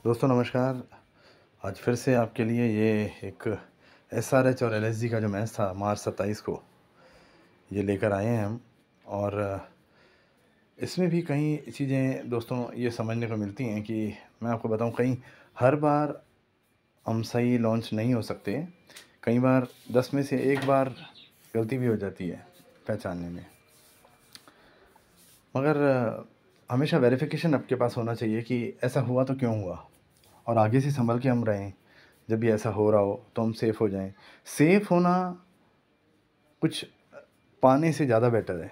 दोस्तों नमस्कार। आज फिर से आपके लिए ये एक एसआरएच और एलएसजी का जो मैच था मार्च 27 को, ये लेकर आए हैं हम। और इसमें भी कई चीज़ें दोस्तों ये समझने को मिलती हैं कि मैं आपको बताऊं, कहीं हर बार हम सही लॉन्च नहीं हो सकते। कई बार 10 में से एक बार गलती भी हो जाती है पहचानने में। मगर हमेशा वेरिफिकेशन आपके पास होना चाहिए कि ऐसा हुआ तो क्यों हुआ, और आगे से संभल के हम रहें। जब भी ऐसा हो रहा हो तो हम सेफ़ हो जाएं। सेफ़ होना कुछ पाने से ज़्यादा बेटर है।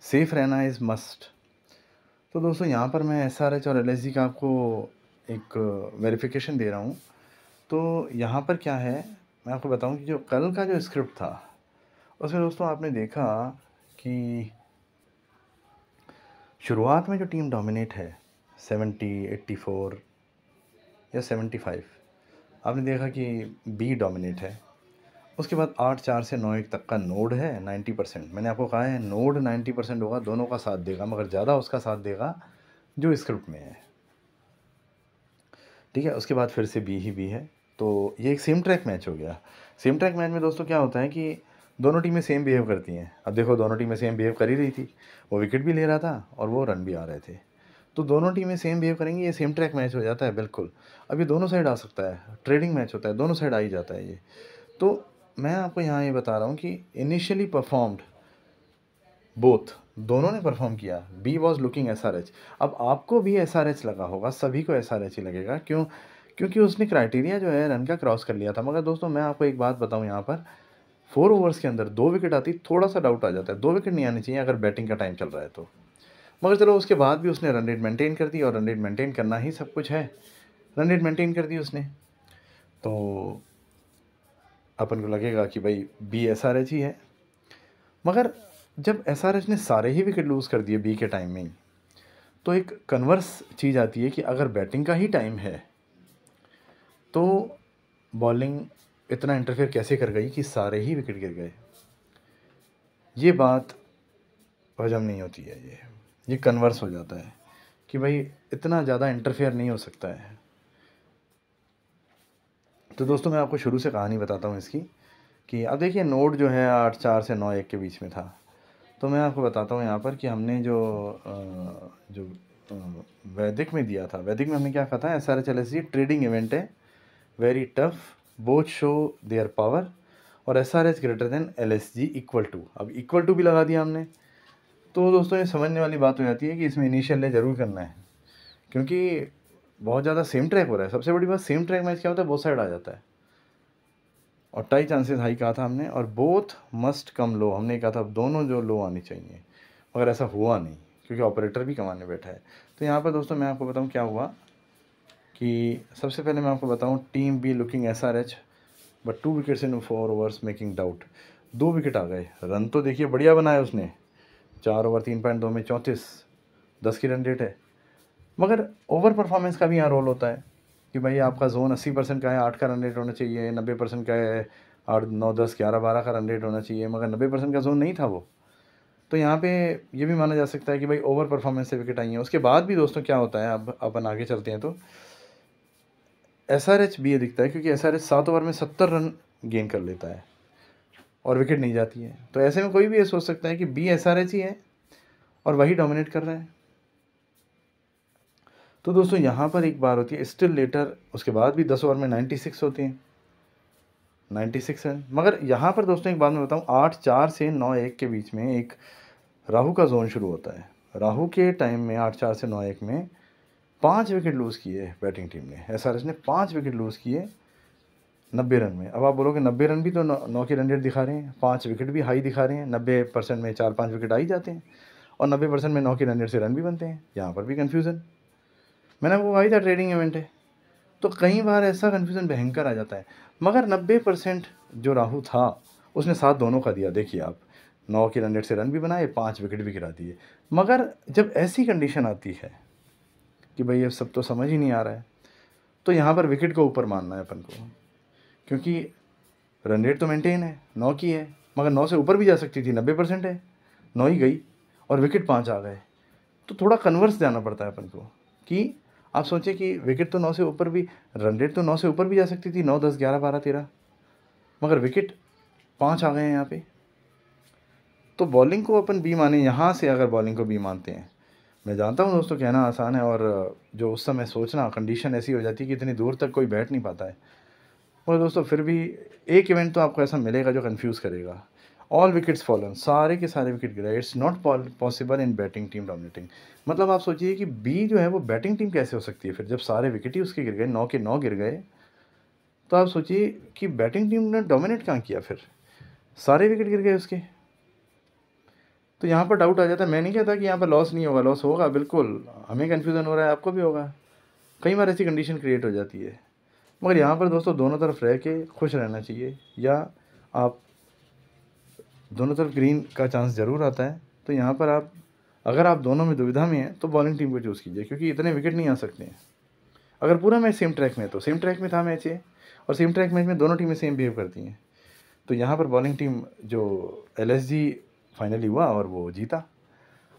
सेफ़ रहना इज़ मस्ट। तो दोस्तों यहाँ पर मैं एसआरएच और एलएसजी का आपको एक वेरिफिकेशन दे रहा हूँ। तो यहाँ पर क्या है, मैं आपको बताऊँ कि जो कल का जो स्क्रिप्ट था उसमें दोस्तों आपने देखा कि शुरुआत में जो टीम डोमिनेट है 70, 84 या 75, आपने देखा कि बी डोमिनेट है। उसके बाद 8-4 से 9-1 तक का नोड है 90%। मैंने आपको कहा है नोड 90% होगा, दोनों का साथ देगा, मगर ज़्यादा उसका साथ देगा जो स्क्रिप्ट में है। ठीक है, उसके बाद फिर से बी ही बी है। तो ये एक सेम ट्रैक मैच हो गया। सेम ट्रैक मैच में दोस्तों क्या होता है कि दोनों टीमें सेम बिहेव करती हैं। अब देखो, दोनों टीमें सेम बिहेव कर ही रही थी। वो विकेट भी ले रहा था और वो रन भी आ रहे थे। तो दोनों टीमें सेम बिहेव करेंगी, ये सेम ट्रैक मैच हो जाता है बिल्कुल। अब ये दोनों साइड आ सकता है, ट्रेडिंग मैच होता है, दोनों साइड आ ही जाता है ये। तो मैं आपको यहाँ ये बता रहा हूँ कि इनिशियली परफॉर्म्ड बोथ, दोनों ने परफॉर्म किया। B was looking SRH. अब आपको भी एसआरएच लगा होगा, सभी को एसआरएच ही लगेगा। क्यों? क्योंकि उसने क्राइटेरिया जो है रन का क्रॉस कर लिया था। मगर दोस्तों मैं आपको एक बात बताऊं, यहाँ पर 4 ओवर्स के अंदर 2 विकेट आती, थोड़ा सा डाउट आ जाता है। 2 विकेट नहीं आनी चाहिए अगर बैटिंग का टाइम चल रहा है तो। मगर चलो, उसके बाद भी उसने रन रेट मेंटेन कर दी, और रन रेट मेंटेन करना ही सब कुछ है। रन रेट मेंटेन कर दी उसने। तो अपन को लगेगा कि भाई बी एसआरएच ही है। मगर जब एसआरएच ने सारे ही विकेट लूज़ कर दिए बी के टाइम में ही, तो एक कन्वर्स चीज़ आती है कि अगर बैटिंग का ही टाइम है तो बॉलिंग इतना इंटरफेयर कैसे कर गई कि सारे ही विकेट गिर गए। ये बात हजम नहीं होती है। ये कन्वर्स हो जाता है कि भाई इतना ज़्यादा इंटरफेयर नहीं हो सकता है। तो दोस्तों मैं आपको शुरू से कहानी बताता हूँ इसकी, कि अब देखिए नोट जो है 8-4 से 9-1 के बीच में था। तो मैं आपको बताता हूँ यहाँ पर कि हमने जो वैदिक में दिया था, वैदिक में हमने क्या कहा था, एसआरएच ट्रेडिंग इवेंट है, very tough, both show their power, और SRH greater than LSG equal to. अब इक्वल टू भी लगा दिया हमने। तो दोस्तों ये समझने वाली बात हो जाती है कि इसमें इनिशियल ले ज़रूर करना है, क्योंकि बहुत ज़्यादा सेम ट्रैक हो रहा है। सबसे बड़ी बात, सेम ट्रैक मैच क्या होता है, बोथ साइड आ जाता है, और टाई चांसेस हाई कहा था हमने, और बोथ मस्ट कम लो हमने कहा था। अब दोनों जो लो आनी चाहिए, मगर ऐसा हुआ नहीं, क्योंकि ऑपरेटर भी कमाने बैठा है। तो यहाँ पर दोस्तों मैं आपको बताऊँ क्या हुआ, कि सबसे पहले मैं आपको बताऊँ, team be looking SRH but 2 wickets in 4 overs making doubt. 2 wicket आ गए। रन तो देखिए बढ़िया बनाया उसने, 4 ओवर 3.2 में 34, 10 की रन रेट है। मगर ओवर परफॉर्मेंस का भी यहाँ रोल होता है कि भाई आपका जोन 80% का है, 8 का रन रेट होना चाहिए। 90% का है, 8, 9, 10, 11, 12 का रन रेट होना चाहिए, मगर 90% का जोन नहीं था वो। तो यहाँ पे ये भी माना जा सकता है कि भाई ओवर परफॉर्मेंस से विकेट आई हैं। उसके बाद भी दोस्तों क्या होता है, अब अपन आगे चलते हैं, तो एसआरएच भी ये दिखता है, क्योंकि एसआरएच 7 ओवर में 70 रन गेन कर लेता है और विकेट नहीं जाती है। तो ऐसे में कोई भी ये सोच सकता है कि बी एसआरएच ही है और वही डोमिनेट कर रहा है। तो दोस्तों यहाँ पर एक बार होती है स्टिल लेटर, उसके बाद भी 10 ओवर में 96 होती हैं, 96 रन। मगर यहाँ पर दोस्तों एक बात मैं बताऊँ, 8-4 से 9-1 के बीच में एक राहु का जोन शुरू होता है। राहु के टाइम में 8-4 से 9-1 में 5 विकेट लूज़ किए बैटिंग टीम ने। एसआरएच ने 5 विकेट लूज़ किए 90 रन में। अब आप बोलोगे 90 रन भी तो 9 की रन रेट दिखा रहे हैं, 5 विकेट भी हाई दिखा रहे हैं। 90% में 4-5 विकेट आ ही जाते हैं, और 90% में 9 की रन रेट से रन भी बनते हैं। यहाँ पर भी कन्फ्यूज़न, मैंने आपको कहा ही था ट्रेडिंग इवेंट है। तो कई बार ऐसा कन्फ्यूज़न भयंकर आ जाता है। मगर 90% जो राहु था उसने साथ दोनों का दिया। देखिए आप, 9 की रन रेट से रन भी बनाए, 5 विकेट भी गिरा दिए। मगर जब ऐसी कंडीशन आती है कि भाई ये सब तो समझ ही नहीं आ रहा है, तो यहाँ पर विकेट को ऊपर मानना है अपन को, क्योंकि रन रेट तो मेंटेन है, 9 की है, मगर 9 से ऊपर भी जा सकती थी। 90% है, 9 ही गई और विकेट 5 आ गए। तो थोड़ा कन्वर्स जाना पड़ता है अपन को, कि आप सोचिए कि विकेट तो 9 से ऊपर भी, रन रेट तो 9 से ऊपर भी जा सकती थी, 9, 10, 11, 12, 13, मगर विकेट 5 आ गए हैं यहाँ पे। तो बॉलिंग को अपन बी माने, यहाँ से अगर बॉलिंग को बी मानते हैं, मैं जानता हूँ दोस्तों कहना आसान है, और जो उस समय सोचना, कंडीशन ऐसी हो जाती है कि इतनी दूर तक कोई बैठ नहीं पाता है। और दोस्तों फिर भी एक इवेंट तो आपको ऐसा मिलेगा जो कंफ्यूज करेगा। ऑल विकेट्स फॉलन, सारे के सारे विकेट गिरे। It's not possible in batting team dominating. मतलब आप सोचिए कि बी जो है वो बैटिंग टीम कैसे हो सकती है फिर, जब सारे विकेट ही उसके गिर गए, 9 के 9 गिर गए, तो आप सोचिए कि बैटिंग टीम ने डोमिनेट कहाँ किया फिर, सारे विकेट गिर गए उसके। तो यहाँ पर डाउट आ जाता है। मैं नहीं कहता कि यहाँ पर लॉस नहीं होगा, लॉस होगा बिल्कुल, हमें कन्फ्यूज़न हो रहा है, आपको भी होगा, कई बार ऐसी कंडीशन क्रिएट हो जाती है। मगर यहाँ पर दोस्तों दोनों तरफ रह के खुश रहना चाहिए, या आप दोनों तरफ ग्रीन का चांस ज़रूर आता है। तो यहाँ पर आप, अगर आप दोनों में दुविधा में हैं तो बॉलिंग टीम को चूज़ कीजिए, क्योंकि इतने विकेट नहीं आ सकते हैं। अगर पूरा मैच सेम ट्रैक में है, तो सेम ट्रैक में था मैच ये, और सेम ट्रैक मैच में दोनों टीमें सेम बिहेव करती हैं, तो यहाँ पर बॉलिंग टीम जो LSG फाइनली हुआ और वो जीता।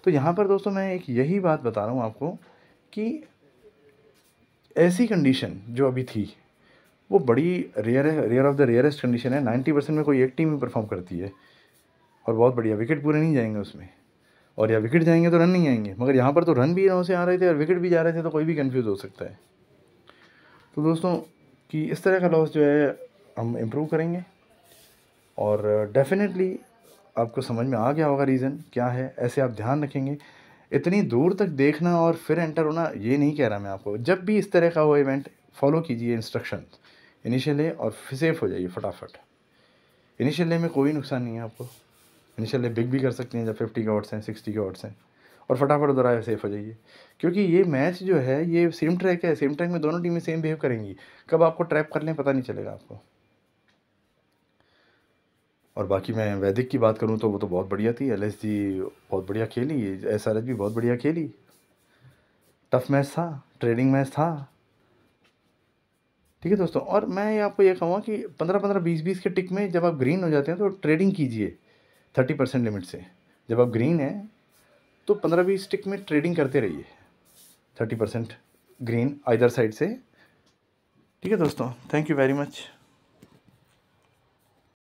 तो यहाँ पर दोस्तों मैं एक यही बात बता रहा हूँ आपको कि ऐसी कंडीशन जो अभी थी वो बड़ी rare of the rarest condition है। 90% में कोई एक टीम ही परफॉर्म करती है, और बहुत बढ़िया, विकेट पूरे नहीं जाएंगे उसमें, और या विकेट जाएंगे तो रन नहीं आएंगे। मगर यहाँ पर तो रन भी 9 से आ रहे थे और विकेट भी जा रहे थे, तो कोई भी कंफ्यूज हो सकता है। तो दोस्तों कि इस तरह का लॉस जो है हम इम्प्रूव करेंगे, और डेफिनेटली आपको समझ में आ गया होगा रीज़न क्या है। ऐसे आप ध्यान रखेंगे, इतनी दूर तक देखना और फिर एंटर होना, ये नहीं कह रहा मैं आपको। जब भी इस तरह का हो इवेंट, फॉलो कीजिए इंस्ट्रक्शन, इनिशियल ले और सेफ हो जाइए फटाफट। इनिशियल ले में कोई नुकसान नहीं है आपको, इनिशियल ले बिग भी कर सकते हैं जब 50 के ऑड्स हैं, 60 के ऑड्स हैं, और फटाफट उधर आए, सेफ हो जाइए। क्योंकि ये मैच जो है ये सेम ट्रैक है, सेम ट्रैक में दोनों टीमें सेम बिहेव करेंगी, कब आपको ट्रैप कर लें पता नहीं चलेगा आपको। और बाकी मैं वैदिक की बात करूँ तो वो तो बहुत बढ़िया थी, LSG बहुत बढ़िया खेली, SRH भी बहुत बढ़िया खेली, टफ मैच था, ट्रेडिंग मैच था। ठीक है दोस्तों, और मैं आपको ये कहूँगा कि 15-15, 20-20 के टिक में जब आप ग्रीन हो जाते हैं तो ट्रेडिंग कीजिए 30% लिमिट से। जब आप ग्रीन हैं तो 15-20 टिक में ट्रेडिंग करते रहिए 30% ग्रीन आइदर साइड से। ठीक है दोस्तों, थैंक यू वेरी मच।